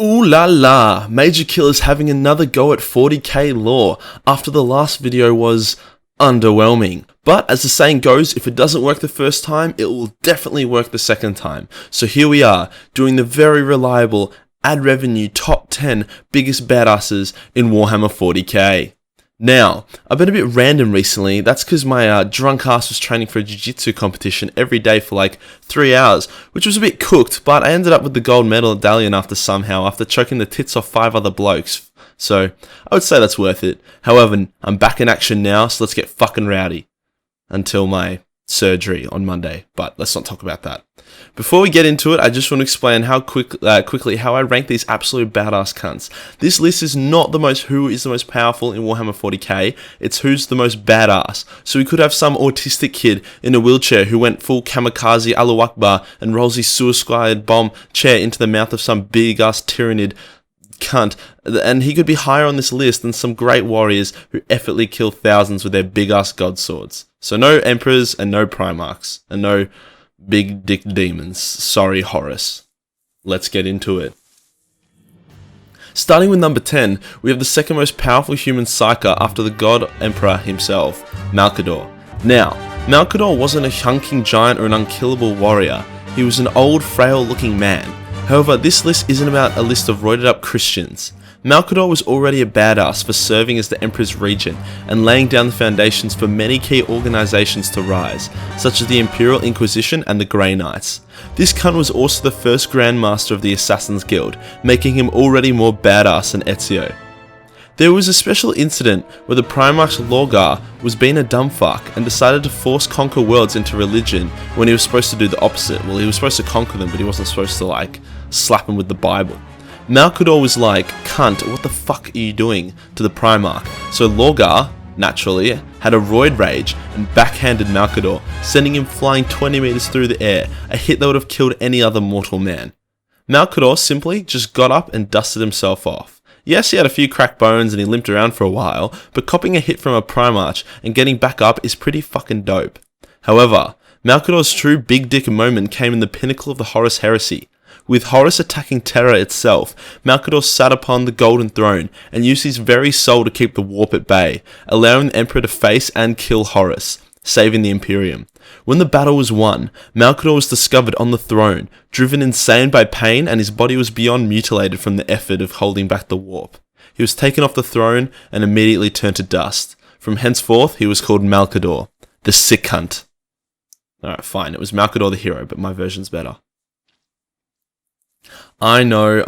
Ooh la la, MajorKill is having another go at 40k lore after the last video was underwhelming. But as the saying goes, if it doesn't work the first time, it will definitely work the second time. So here we are, doing the very reliable ad revenue top 10 biggest badasses in Warhammer 40k. Now, I've been a bit random recently. That's because my drunk ass was training for a jiu-jitsu competition every day for like 3 hours, which was a bit cooked, but I ended up with the gold medallion after choking the tits off 5 other blokes. So, I would say that's worth it. However, I'm back in action now, so let's get fucking rowdy. Until my surgery on Monday, but let's not talk about that. Before we get into it, I just want to explain how quickly how I rank these absolute badass cunts. This list is not who is the most powerful in Warhammer 40k, it's who's the most badass. So we could have some autistic kid in a wheelchair who went full kamikaze Allahu Akbar and rolls his suicide bomb chair into the mouth of some big ass tyrannid cunt, and he could be higher on this list than some great warriors who effortlessly kill thousands with their big ass god swords. So no emperors and no primarchs and no big dick demons. Sorry, Horus. Let's get into it. Starting with number 10, we have the second most powerful human psyker after the god emperor himself, Malcador. Now, Malcador wasn't a hulking giant or an unkillable warrior. He was an old, frail looking man. However, this list isn't about a list of roided up Christians. Malcador was already a badass for serving as the Emperor's regent and laying down the foundations for many key organisations to rise, such as the Imperial Inquisition and the Grey Knights. This cunt was also the first Grand Master of the Assassin's Guild, making him already more badass than Ezio. There was a special incident where the Primarch Lorgar was being a dumb fuck and decided to force conquer worlds into religion when he was supposed to do the opposite. Well, he was supposed to conquer them, but he wasn't supposed to slap them with the Bible. Malcador was like, cunt, what the fuck are you doing to the Primarch? So Lorgar, naturally, had a roid rage and backhanded Malcador, sending him flying 20 meters through the air, a hit that would have killed any other mortal man. Malcador simply just got up and dusted himself off. Yes, he had a few cracked bones and he limped around for a while, but copping a hit from a Primarch and getting back up is pretty fucking dope. However, Malcador's true big dick moment came in the pinnacle of the Horus heresy. With Horus attacking Terra itself, Malcador sat upon the Golden Throne and used his very soul to keep the warp at bay, allowing the Emperor to face and kill Horus, saving the Imperium. When the battle was won, Malcador was discovered on the throne, driven insane by pain, and his body was beyond mutilated from the effort of holding back the warp. He was taken off the throne and immediately turned to dust. From henceforth, he was called Malcador, the sick cunt. Alright, fine, it was Malcador the hero, but my version's better. I know.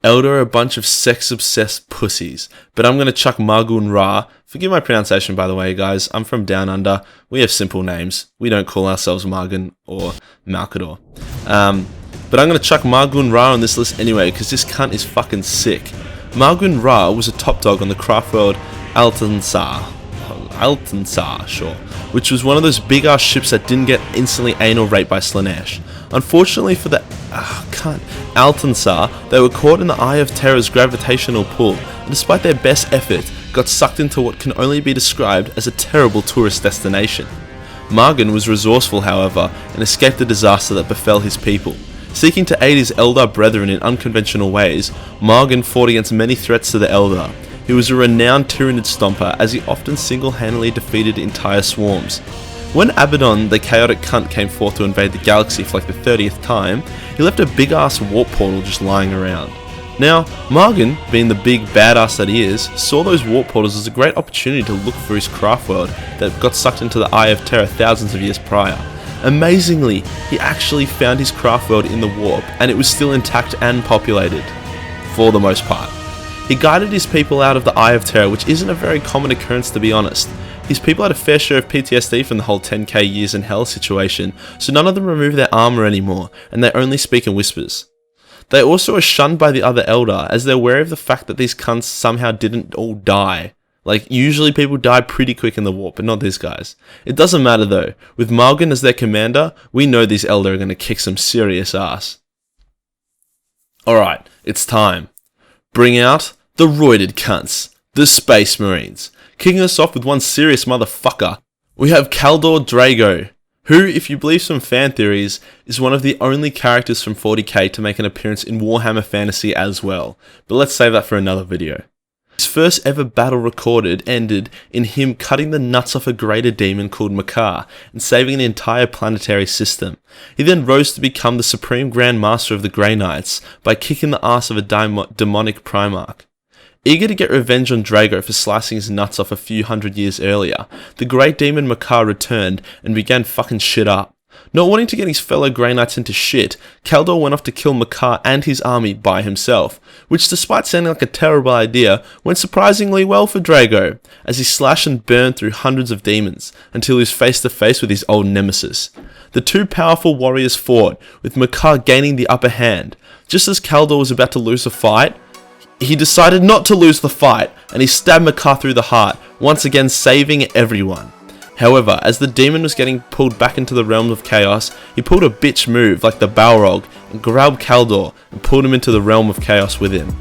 Eldar are a bunch of sex-obsessed pussies, but I'm gonna chuck Margun Ra. Forgive my pronunciation, by the way, guys. I'm from down under. We have simple names. We don't call ourselves Margun or Malcador. But I'm gonna chuck Margun Ra on this list anyway, because this cunt is fucking sick. Margun Ra was a top dog on the craft world Altansar, sure, which was one of those big-ass ships that didn't get instantly anal raped by Slaanesh. Unfortunately for the Altansar, they were caught in the Eye of Terror's gravitational pull, and despite their best effort, got sucked into what can only be described as a terrible tourist destination. Margun was resourceful, however, and escaped the disaster that befell his people. Seeking to aid his Eldar brethren in unconventional ways, Margun fought against many threats to the Eldar. He was a renowned Tyrannid stomper, as he often single-handedly defeated entire swarms. When Abaddon, the chaotic cunt, came forth to invade the galaxy for like the 30th time, he left a big-ass warp portal just lying around. Now, Margun, being the big badass that he is, saw those warp portals as a great opportunity to look for his craft world that got sucked into the Eye of Terror thousands of years prior. Amazingly, he actually found his craft world in the warp, and it was still intact and populated. For the most part. He guided his people out of the Eye of Terror, which isn't a very common occurrence, to be honest. His people had a fair share of PTSD from the whole 10k years in hell situation, so none of them remove their armor anymore, and they only speak in whispers. They also are shunned by the other Eldar, as they're wary of the fact that these cunts somehow didn't all die. Like, usually people die pretty quick in the warp, but not these guys. It doesn't matter though. With Margun as their commander, we know these Eldar are going to kick some serious ass. Alright, it's time. Bring out the roided cunts, the Space Marines. Kicking us off with one serious motherfucker, we have Kaldor Drago, who, if you believe some fan theories, is one of the only characters from 40k to make an appearance in Warhammer Fantasy as well, but let's save that for another video. His first ever battle recorded ended in him cutting the nuts off a greater demon called Makar and saving an entire planetary system. He then rose to become the supreme Grand Master of the Grey Knights by kicking the ass of a demonic Primarch. Eager to get revenge on Drago for slicing his nuts off a few hundred years earlier, the great demon Makar returned and began fucking shit up. Not wanting to get his fellow Grey Knights into shit, Kaldor went off to kill Makar and his army by himself, which despite sounding like a terrible idea, went surprisingly well for Drago, as he slashed and burned through hundreds of demons, until he was face to face with his old nemesis. The two powerful warriors fought, with Makar gaining the upper hand. Just as Kaldor was about to lose the fight, he decided not to lose the fight, and he stabbed Makar through the heart, once again saving everyone. However, as the demon was getting pulled back into the realm of chaos, he pulled a bitch move like the Balrog and grabbed Kaldor and pulled him into the realm of chaos with him.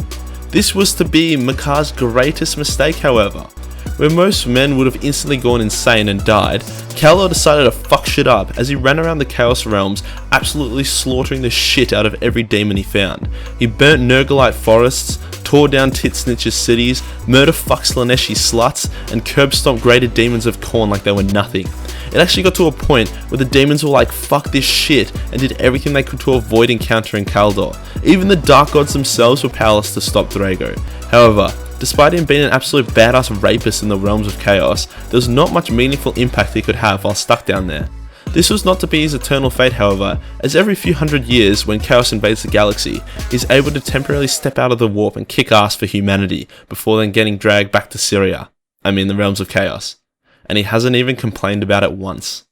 This was to be Makar's greatest mistake, however. Where most men would have instantly gone insane and died, Kaldor decided to fuck shit up as he ran around the chaos realms, absolutely slaughtering the shit out of every demon he found. He burnt Nurglite forests, tore down Titsnitch's cities, murder fuck Slaneshi sluts, and curb stomped greater demons of Khorne like they were nothing. It actually got to a point where the demons were like, fuck this shit, and did everything they could to avoid encountering Kaldor. Even the dark gods themselves were powerless to stop Drago. However, despite him being an absolute badass rapist in the realms of chaos, there was not much meaningful impact he could have while stuck down there. This was not to be his eternal fate, however, as every few hundred years when chaos invades the galaxy, he's able to temporarily step out of the warp and kick ass for humanity, before then getting dragged back to Syria. The realms of chaos. And he hasn't even complained about it once.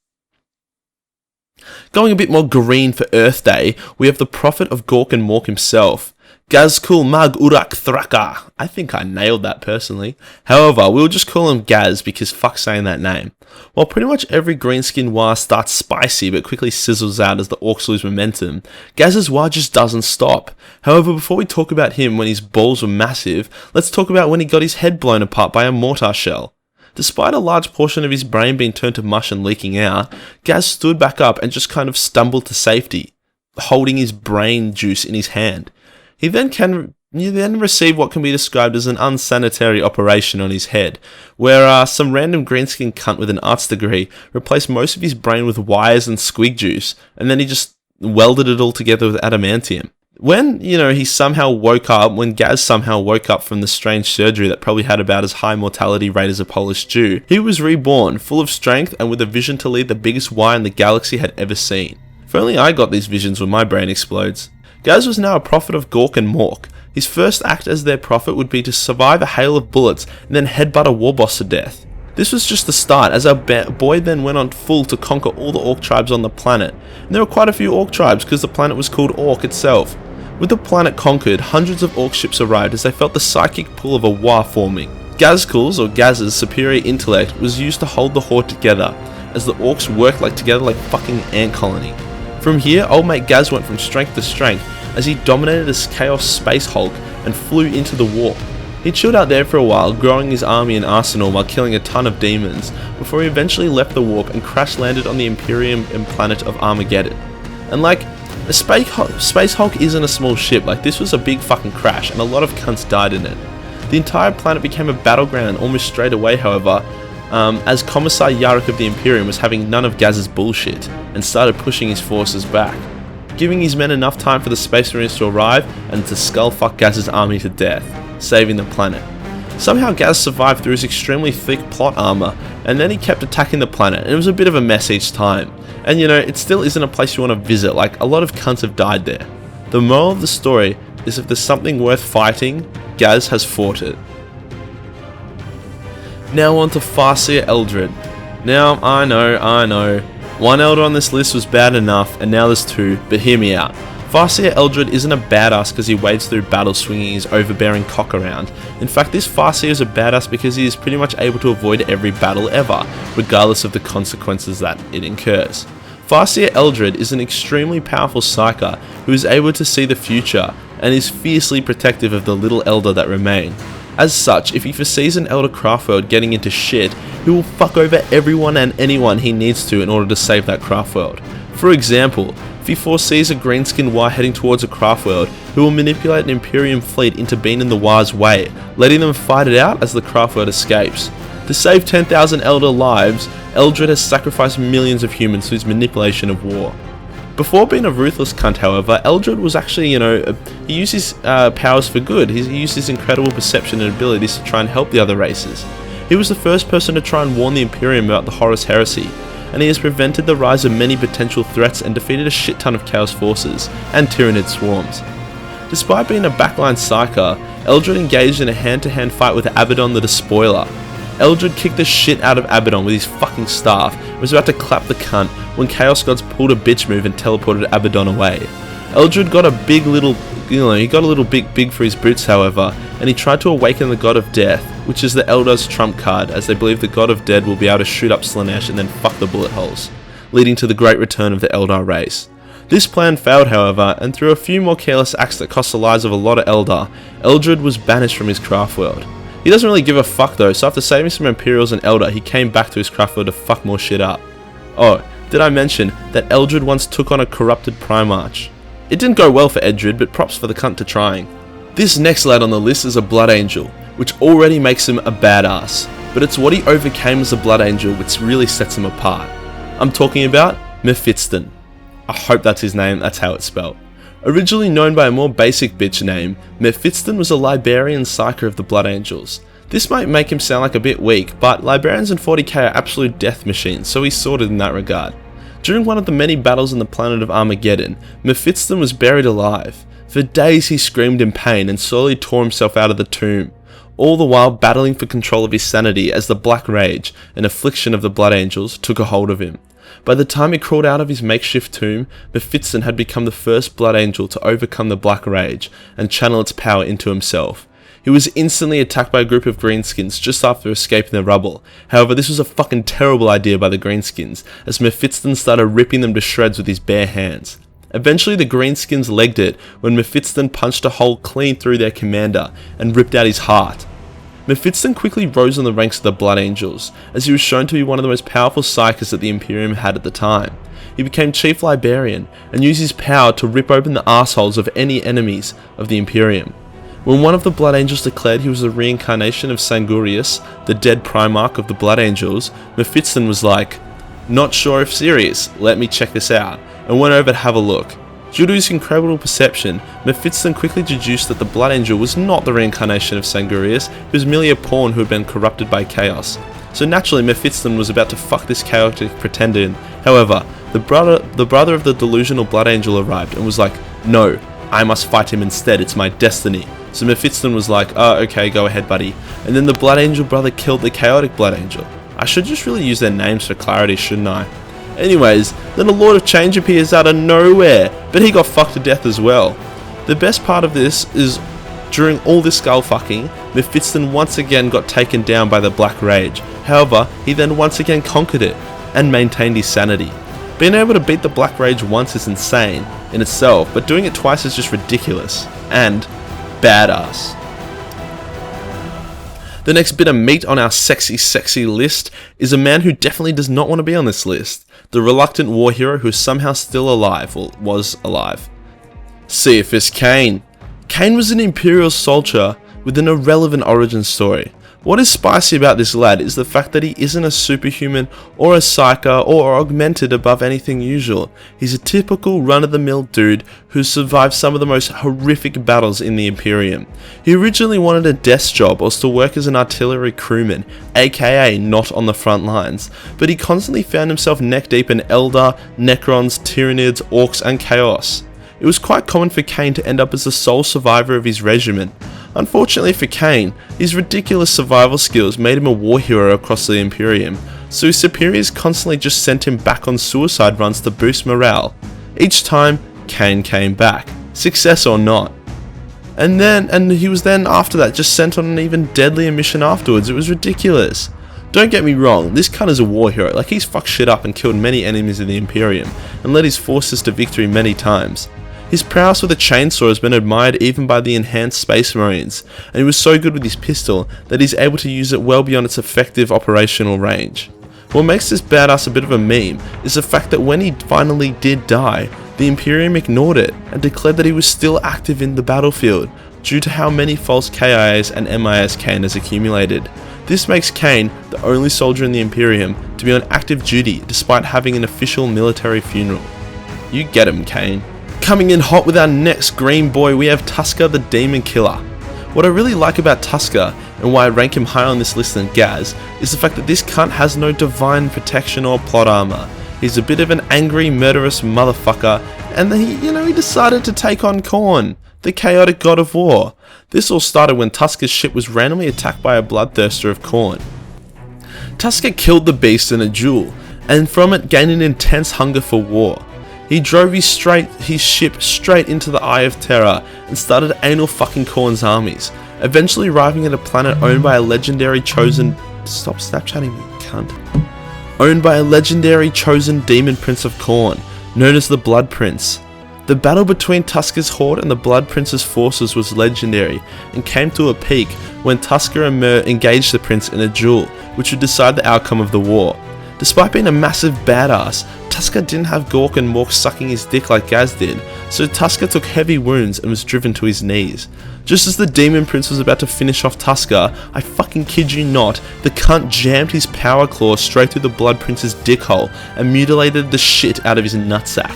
Going a bit more green for Earth Day, we have the prophet of Gork and Mork himself, Gazkul Mag Urak Thraka. I think I nailed that personally. However, we'll just call him Gaz because fuck saying that name. While pretty much every greenskin war starts spicy but quickly sizzles out as the orcs lose momentum, Gaz's war just doesn't stop. However, before we talk about him when his balls were massive, let's talk about when he got his head blown apart by a mortar shell. Despite a large portion of his brain being turned to mush and leaking out, Gaz stood back up and just kind of stumbled to safety, holding his brain juice in his hand. He then received what can be described as an unsanitary operation on his head, where some random greenskin cunt with an arts degree replaced most of his brain with wires and squig juice, and then he just welded it all together with adamantium. When Gaz somehow woke up from the strange surgery that probably had about as high mortality rate as a Polish Jew, he was reborn, full of strength and with a vision to lead the biggest war the galaxy had ever seen. If only I got these visions when my brain explodes. Gaz was now a prophet of Gork and Mork. His first act as their prophet would be to survive a hail of bullets and then headbutt a war boss to death. This was just the start, as our boy then went on full to conquer all the orc tribes on the planet. And there were quite a few orc tribes because the planet was called Orc itself. With the planet conquered, hundreds of orc ships arrived as they felt the psychic pull of a war forming. Gazkul's or Gaz's superior intellect was used to hold the horde together, as the orcs worked together like fucking ant colony. From here, old mate Gaz went from strength to strength as he dominated as Chaos Space Hulk and flew into the warp. He chilled out there for a while, growing his army and arsenal while killing a ton of demons, before he eventually left the warp and crash landed on the Imperium and planet of Armageddon. And a Space Hulk isn't a small ship, this was a big fucking crash and a lot of cunts died in it. The entire planet became a battleground almost straight away, however, as Commissar Yarok of the Imperium was having none of Gaz's bullshit and started pushing his forces back, giving his men enough time for the Space Marines to arrive and to skullfuck Gaz's army to death, saving the planet. Somehow Gaz survived through his extremely thick plot armor, and then he kept attacking the planet, and it was a bit of a mess each time. And it still isn't a place you want to visit, a lot of cunts have died there. The moral of the story is if there's something worth fighting, Gaz has fought it. Now on to Farseer Eldred. Now, I know, one elder on this list was bad enough, and now there's two, but hear me out. Farseer Eldred isn't a badass because he wades through battle swinging his overbearing cock around. In fact, this Farseer is a badass because he is pretty much able to avoid every battle ever, regardless of the consequences that it incurs. Farseer Eldred is an extremely powerful psyker who is able to see the future and is fiercely protective of the little elder that remain. As such, if he foresees an Elder Craftworld getting into shit, he will fuck over everyone and anyone he needs to in order to save that Craftworld. For example, if he foresees a greenskin Waa heading towards a Craftworld, he will manipulate an Imperium fleet into being in the Waa's way, letting them fight it out as the Craftworld escapes. To save 10,000 Elder lives, Eldred has sacrificed millions of humans through his manipulation of war. Before being a ruthless cunt, however, Eldred was actually, he used his powers for good. He used his incredible perception and abilities to try and help the other races. He was the first person to try and warn the Imperium about the Horus Heresy, and he has prevented the rise of many potential threats and defeated a shit ton of Chaos forces and Tyranid swarms. Despite being a backline psyker, Eldred engaged in a hand-to-hand fight with Abaddon the Despoiler. Eldred kicked the shit out of Abaddon with his fucking staff and was about to clap the cunt when Chaos Gods pulled a bitch move and teleported Abaddon away. Eldred got a big little, he got a little big for his boots, however, and he tried to awaken the God of Death, which is the Eldar's trump card, as they believe the God of Dead will be able to shoot up Slaanesh and then fuck the bullet holes, leading to the great return of the Eldar race. This plan failed, however, and through a few more careless acts that cost the lives of a lot of Eldar, Eldred was banished from his Craftworld. He doesn't really give a fuck though, so after saving some Imperials and Eldar, he came back to his Craftworld to fuck more shit up. Oh, did I mention that Eldred once took on a corrupted Primarch? It didn't go well for Eldred, but props for the cunt to trying. This next lad on the list is a Blood Angel, which already makes him a badass, but it's what he overcame as a Blood Angel which really sets him apart. I'm talking about Mephiston. I hope that's his name, that's how it's spelled. Originally known by a more basic bitch name, Mephiston was a Librarian Psyker of the Blood Angels. This might make him sound like a bit weak, but Librarians in 40k are absolute death machines, so he's sorted in that regard. During one of the many battles on the planet of Armageddon, Mephiston was buried alive. For days he screamed in pain and slowly tore himself out of the tomb, all the while battling for control of his sanity as the Black Rage, an affliction of the Blood Angels, took a hold of him. By the time he crawled out of his makeshift tomb, Mephiston had become the first Blood Angel to overcome the Black Rage and channel its power into himself. He was instantly attacked by a group of Greenskins just after escaping the rubble. However, this was a fucking terrible idea by the Greenskins, as Mephiston started ripping them to shreds with his bare hands. Eventually the Greenskins legged it when Mephiston punched a hole clean through their commander and ripped out his heart. Mephiston quickly rose on the ranks of the Blood Angels, as he was shown to be one of the most powerful psykers that the Imperium had at the time. He became Chief Librarian, and used his power to rip open the arseholes of any enemies of the Imperium. When one of the Blood Angels declared he was the reincarnation of Sangurius, the dead Primarch of the Blood Angels, Mephiston was like, "Not sure if serious, let me check this out," and went over to have a look. Due to his incredible perception, Mephiston quickly deduced that the Blood Angel was not the reincarnation of Sangurius, he was merely a pawn who had been corrupted by chaos. So naturally Mephiston was about to fuck this chaotic pretender in. However, the brother of the delusional Blood Angel arrived and was like, "No, I must fight him instead, it's my destiny." So Mephiston was like, "Oh, okay, go ahead buddy." And then the Blood Angel brother killed the chaotic Blood Angel. I should just really use their names for clarity, shouldn't I? Anyways, then a Lord of Change appears out of nowhere, but he got fucked to death as well. The best part of this is, during all this skull fucking, Mephiston once again got taken down by the Black Rage. However, he then once again conquered it, and maintained his sanity. Being able to beat the Black Rage once is insane in itself, but doing it twice is just ridiculous, and badass. The next bit of meat on our sexy list is a man who definitely does not want to be on this list. The reluctant war hero who is somehow still alive, or was alive. Cephas Kane. Kane was an Imperial soldier with an irrelevant origin story. What is spicy about this lad is the fact that he isn't a superhuman or a psyker or augmented above anything usual. He's a typical run-of-the-mill dude who survived some of the most horrific battles in the Imperium. He originally wanted a desk job or to work as an artillery crewman, aka not on the front lines, but he constantly found himself neck deep in Eldar, Necrons, Tyranids, Orcs and Chaos. It was quite common for Kane to end up as the sole survivor of his regiment. Unfortunately for Kane, his ridiculous survival skills made him a war hero across the Imperium, so his superiors constantly just sent him back on suicide runs to boost morale. Each time, Kane came back, success or not. And he was then after that just sent on an even deadlier mission afterwards. It was ridiculous. Don't get me wrong, this cunt is a war hero, like he's fucked shit up and killed many enemies of the Imperium, and led his forces to victory many times. His prowess with a chainsaw has been admired even by the enhanced Space Marines, and he was so good with his pistol that he's able to use it well beyond its effective operational range. What makes this badass a bit of a meme is the fact that when he finally did die, the Imperium ignored it and declared that he was still active in the battlefield due to how many false KIAs and MIAs Kane has accumulated. This makes Kane the only soldier in the Imperium to be on active duty despite having an official military funeral. You get him, Kane. Coming in hot with our next green boy, we have Tusker the Demon Killer. What I really like about Tusker, and why I rank him high on this list than Gaz, is the fact that this cunt has no divine protection or plot armor. He's a bit of an angry, murderous motherfucker, and he decided to take on Khorne, the chaotic god of war. This all started when Tusker's ship was randomly attacked by a bloodthirster of Khorne. Tusker killed the beast in a duel, and from it gained an intense hunger for war. He drove his ship straight into the Eye of Terror and started anal fucking Khorne's armies, eventually arriving at a planet owned by a legendary chosen... Stop Snapchatting me, cunt. Owned by a legendary chosen demon prince of Khorne, known as the Blood Prince. The battle between Tusker's horde and the Blood Prince's forces was legendary, and came to a peak when Tusker and Myr engaged the prince in a duel, which would decide the outcome of the war. Despite being a massive badass, Tusker didn't have Gork and Mork sucking his dick like Gaz did, so Tusker took heavy wounds and was driven to his knees. Just as the Demon Prince was about to finish off Tusker, I fucking kid you not, the cunt jammed his power claw straight through the Blood Prince's dick hole and mutilated the shit out of his nutsack.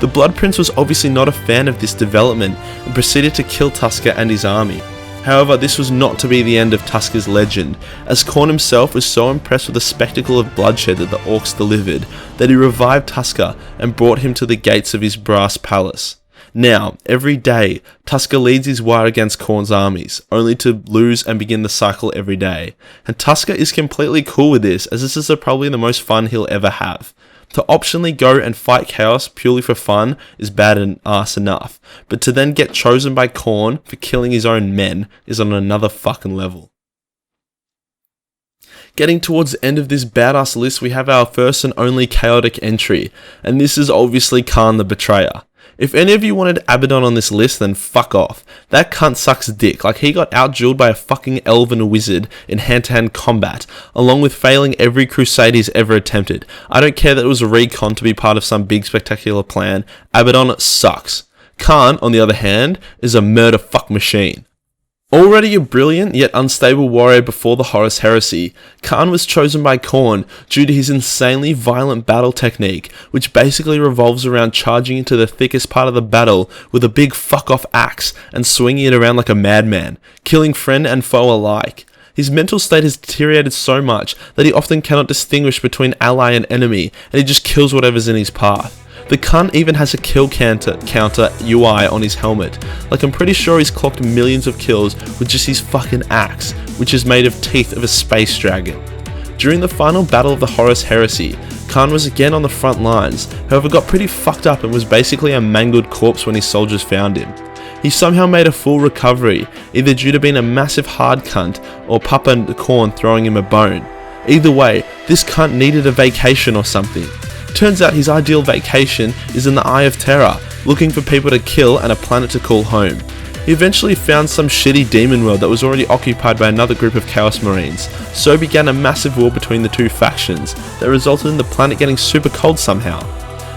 The Blood Prince was obviously not a fan of this development and proceeded to kill Tusker and his army. However, this was not to be the end of Tusker's legend, as Khorne himself was so impressed with the spectacle of bloodshed that the orcs delivered, that he revived Tusker and brought him to the gates of his brass palace. Now, every day, Tusker leads his war against Khorne's armies, only to lose and begin the cycle every day. And Tusker is completely cool with this, as this is probably the most fun he'll ever have. To optionally go and fight chaos purely for fun is bad and ass enough, but to then get chosen by Khorne for killing his own men is on another fucking level. Getting towards the end of this badass list, we have our first and only chaotic entry, and this is obviously Khan the Betrayer. If any of you wanted Abaddon on this list, then fuck off. That cunt sucks dick, like he got out-dueled by a fucking elf and a wizard in hand-to-hand combat, along with failing every crusade he's ever attempted. I don't care that it was a recon to be part of some big spectacular plan, Abaddon sucks. Khan, on the other hand, is a murder fuck machine. Already a brilliant yet unstable warrior before the Horus Heresy, Khan was chosen by Khorne due to his insanely violent battle technique, which basically revolves around charging into the thickest part of the battle with a big fuck-off axe and swinging it around like a madman, killing friend and foe alike. His mental state has deteriorated so much that he often cannot distinguish between ally and enemy, and he just kills whatever's in his path. The cunt even has a kill counter UI on his helmet. Like, I'm pretty sure he's clocked millions of kills with just his fucking axe, which is made of teeth of a space dragon. During the final battle of the Horus Heresy, Khan was again on the front lines, however got pretty fucked up and was basically a mangled corpse when his soldiers found him. He somehow made a full recovery, either due to being a massive hard cunt or Papa Khorne throwing him a bone. Either way, this cunt needed a vacation or something. Turns out his ideal vacation is in the Eye of Terror, looking for people to kill and a planet to call home. He eventually found some shitty demon world that was already occupied by another group of Chaos Marines, so began a massive war between the two factions that resulted in the planet getting super cold somehow.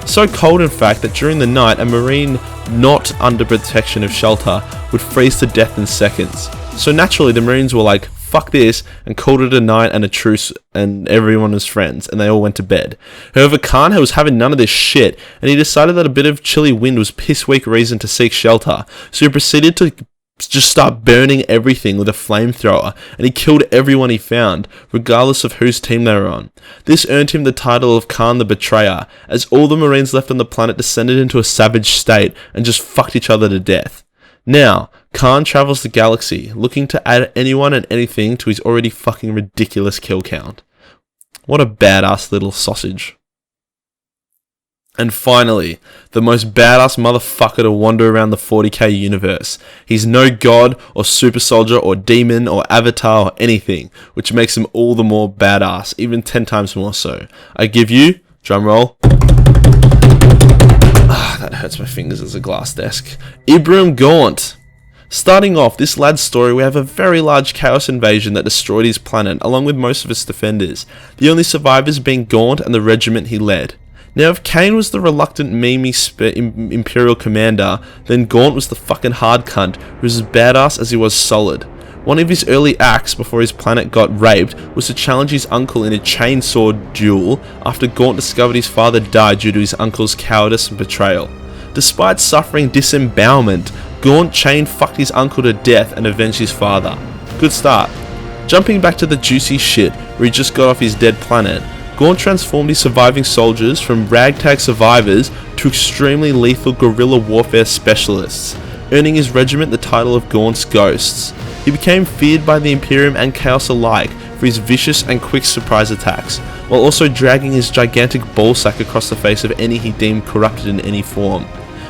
So cold in fact that during the night a Marine not under protection of shelter would freeze to death in seconds. So naturally the Marines were like, fuck this, and called it a night and a truce, and everyone was friends, and they all went to bed. However, Khan was having none of this shit, and he decided that a bit of chilly wind was piss weak reason to seek shelter, so he proceeded to just start burning everything with a flamethrower, and he killed everyone he found, regardless of whose team they were on. This earned him the title of Khan the Betrayer, as all the Marines left on the planet descended into a savage state, and just fucked each other to death. Now, Khan travels the galaxy, looking to add anyone and anything to his already fucking ridiculous kill count. What a badass little sausage. And finally, the most badass motherfucker to wander around the 40k universe. He's no god, or super soldier, or demon, or avatar, or anything, which makes him all the more badass, even 10 times more so. I give you, drumroll, that hurts my fingers as a glass desk. Ibram Gaunt. Starting off this lad's story, we have a very large chaos invasion that destroyed his planet, along with most of its defenders, the only survivors being Gaunt and the regiment he led. Now, if Kane was the reluctant Imperial commander, then Gaunt was the fucking hard cunt, who was as badass as he was solid. One of his early acts before his planet got raped was to challenge his uncle in a chainsaw duel after Gaunt discovered his father died due to his uncle's cowardice and betrayal. Despite suffering disembowelment, Gaunt chain-fucked his uncle to death and avenged his father. Good start. Jumping back to the juicy shit where he just got off his dead planet, Gaunt transformed his surviving soldiers from ragtag survivors to extremely lethal guerrilla warfare specialists, earning his regiment the title of Gaunt's Ghosts. He became feared by the Imperium and Chaos alike for his vicious and quick surprise attacks, while also dragging his gigantic ballsack across the face of any he deemed corrupted in any form.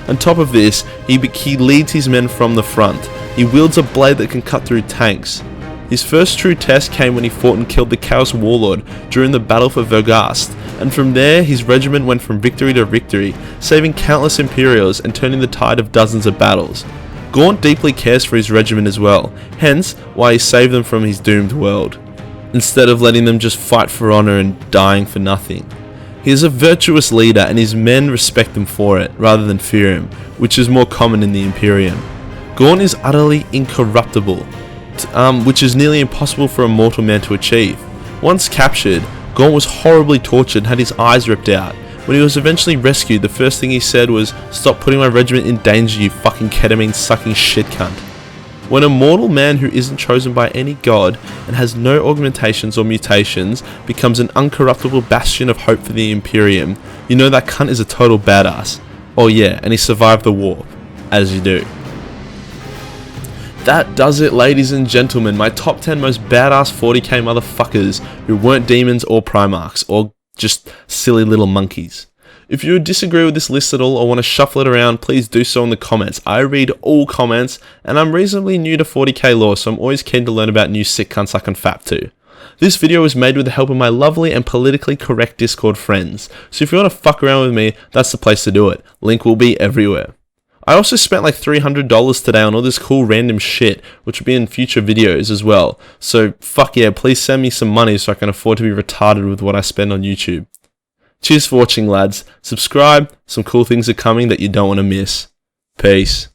On top of this, he leads his men from the front. He wields a blade that can cut through tanks. His first true test came when he fought and killed the Chaos Warlord during the Battle for Vergast, and from there his regiment went from victory to victory, saving countless Imperials and turning the tide of dozens of battles. Gaunt deeply cares for his regiment as well, hence why he saved them from his doomed world, instead of letting them just fight for honour and dying for nothing. He is a virtuous leader and his men respect him for it, rather than fear him, which is more common in the Imperium. Gaunt is utterly incorruptible, which is nearly impossible for a mortal man to achieve. Once captured, Gaunt was horribly tortured and had his eyes ripped out. When he was eventually rescued, the first thing he said was, "Stop putting my regiment in danger, you fucking ketamine sucking shit cunt." When a mortal man who isn't chosen by any god and has no augmentations or mutations becomes an uncorruptible bastion of hope for the Imperium, you know that cunt is a total badass. Oh yeah, and he survived the war. As you do. That does it, ladies and gentlemen, my top 10 most badass 40k motherfuckers who weren't demons or primarchs, or just silly little monkeys. If you disagree with this list at all or want to shuffle it around, please do so in the comments. I read all comments, and I'm reasonably new to 40k lore, so I'm always keen to learn about new sick cunts I can fap to. This video was made with the help of my lovely and politically correct Discord friends, so if you want to fuck around with me, that's the place to do it. Link will be everywhere. I also spent like $300 today on all this cool random shit, which will be in future videos as well. So fuck yeah, please send me some money so I can afford to be retarded with what I spend on YouTube. Cheers for watching, lads. Subscribe, some cool things are coming that you don't want to miss. Peace.